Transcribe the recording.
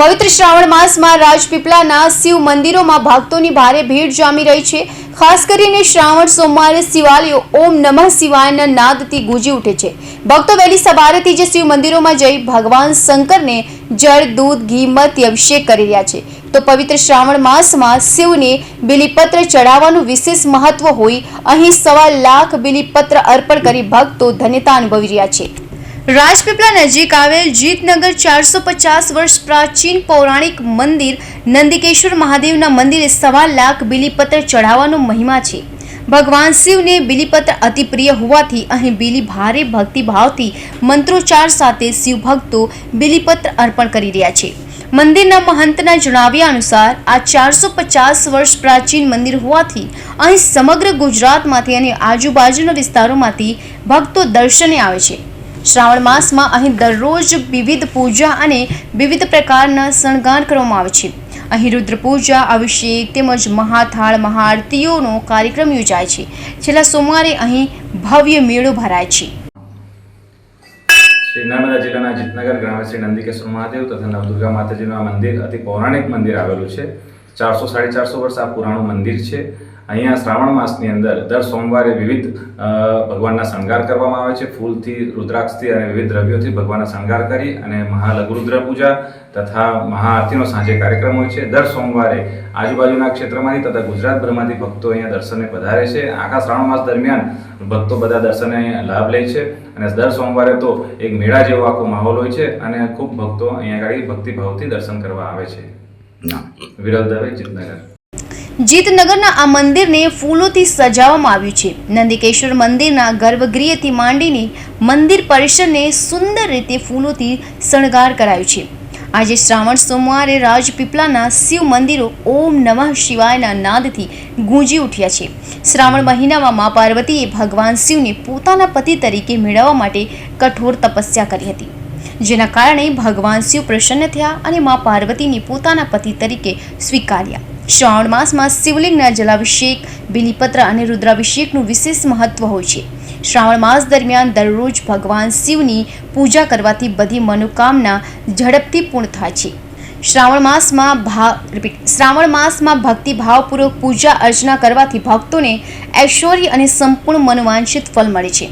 પવિત્ર શ્રાવણ માસમાં રાજપીપળાના શિવ મંદિરોમાં ભક્તોની ભારે ભીડ જામી રહી છે। ખાસ કરીને શ્રાવણ સોમવારે શિવાલયો ઓમ નમઃ શિવાયના નાદથી ગુંજી ઉઠે છે। ભક્તો વહેલી સવારેથી જ શિવ મંદિરોમાં જઈ ભગવાન શંકરને જળ, દૂધ, ઘી, મધથી અભિષેક કરી રહ્યા છે। તો પવિત્ર શ્રાવણ માસમાં શિવને બિલીપત્ર ચડાવવાનું વિશેષ મહત્વ હોઈ અહીં 1.25 લાખ બિલીપત્ર અર્પણ કરી ભક્તો ધન્યતા અનુભવી રહ્યા છે। રાજપીપળા નજીક આવેલ જીતનગર 450 વર્ષ પ્રાચીન પૌરાણિક મંદિર નંદિકેશ્વર મહાદેવના મંદિરે 1.25 લાખ બિલીપત્ર ચઢાવવાનો મહિમા છે। ભગવાન શિવને બિલીપત્ર અતિ પ્રિય હોવાથી અહીં બિલી ભારે ભક્તિભાવથી મંત્રોચ્ચાર સાથે શિવ ભક્તો બિલીપત્ર અર્પણ કરી રહ્યા છે। મંદિરના મહંતના જણાવ્યા અનુસાર આ 450 વર્ષ પ્રાચીન મંદિર હોવાથી અહીં સમગ્ર ગુજરાતમાંથી અને આજુબાજુના વિસ્તારોમાંથી ભક્તો દર્શને આવે છે। શ્રાવણ માસમાં અહીં દરરોજ વિવિધ પૂજા અને વિવિધ પ્રકારના શણગાર કરવામાં આવે છે। અહીં રુદ્ર પૂજા, અભિષેક તેમજ મહાથાળ મહાઆરતીઓનો કાર્યક્રમ યોજાય છે। છેલ્લા સોમવારે અહીં ભવ્ય મેળો ભરાય છે। श्री नर्मदा जिल्लाના જીતનગર ગ્રામે શ્રી નંદિકેશ્વર મહાદેવ તથા નવદુર્ગા માતાજીનું આ મંદિર અતિ પૌરાણિક મંદિર આવેલું છે। 400-450 વર્ષ આ પુરાણું મંદિર છે। અહીંયા શ્રાવણ માસની અંદર દર સોમવારે વિવિધ ભગવાનના શણગાર કરવામાં આવે છે। ફૂલથી, રુદ્રાક્ષથી અને વિવિધ દ્રવ્યોથી ભગવાનના શણગાર કરી અને મહાલઘુરુદ્ર પૂજા તથા મહાઆરતીનો સાંજે કાર્યક્રમ હોય છે। દર સોમવારે આજુબાજુના ક્ષેત્રમાંથી તથા ગુજરાતભરમાંથી ભક્તો અહીંયા દર્શને પધારે છે। આખા શ્રાવણ માસ દરમિયાન ભક્તો બધા દર્શને લાભ લે છે અને દર સોમવારે તો એક મેળા જેવો આખો માહોલ હોય છે અને ખૂબ ભક્તો અહીંયા આગળ ભક્તિભાવથી દર્શન કરવા આવે છે। વિરલ દવે, જીતનગર। જીતનગરના આ મંદિરને ફૂલોથી સજાવવામાં આવ્યું છે। નંદિકેશ્વર મંદિરના ગર્ભગૃહથી માંડીને મંદિર પરિસરને સુંદર રીતે ફૂલોથી શણગાર કરાયું છે। આજે શ્રાવણ સોમવારે રાજપીપળાના શિવ મંદિરો ઓમ નમઃ શિવાયના નાદથી ગુંજી ઉઠ્યા છે। શ્રાવણ મહિનામાં મા પાર્વતીએ ભગવાન શિવને પોતાના પતિ તરીકે મેળવવા માટે કઠોર તપસ્યા કરી હતી, જેના કારણે ભગવાન શિવ પ્રસન્ન થયા અને મા પાર્વતીને પોતાના પતિ તરીકે સ્વીકાર્યા। શ્રાવણ માસમાં શિવલિંગના જલાભિષેક, બિલીપત્ર અને રુદ્રાભિષેકનું વિશેષ મહત્વ હોય છે। શ્રાવણ માસ દરમિયાન દરરોજ ભગવાન શિવની પૂજા કરવાથી બધી મનોકામના ઝડપથી પૂર્ણ થાય છે। શ્રાવણ માસમાં ભક્તિભાવપૂર્વક પૂજા અર્ચના કરવાથી ભક્તોને ઐશ્વર્ય અને સંપૂર્ણ મનોવાંછિત ફળ મળે છે।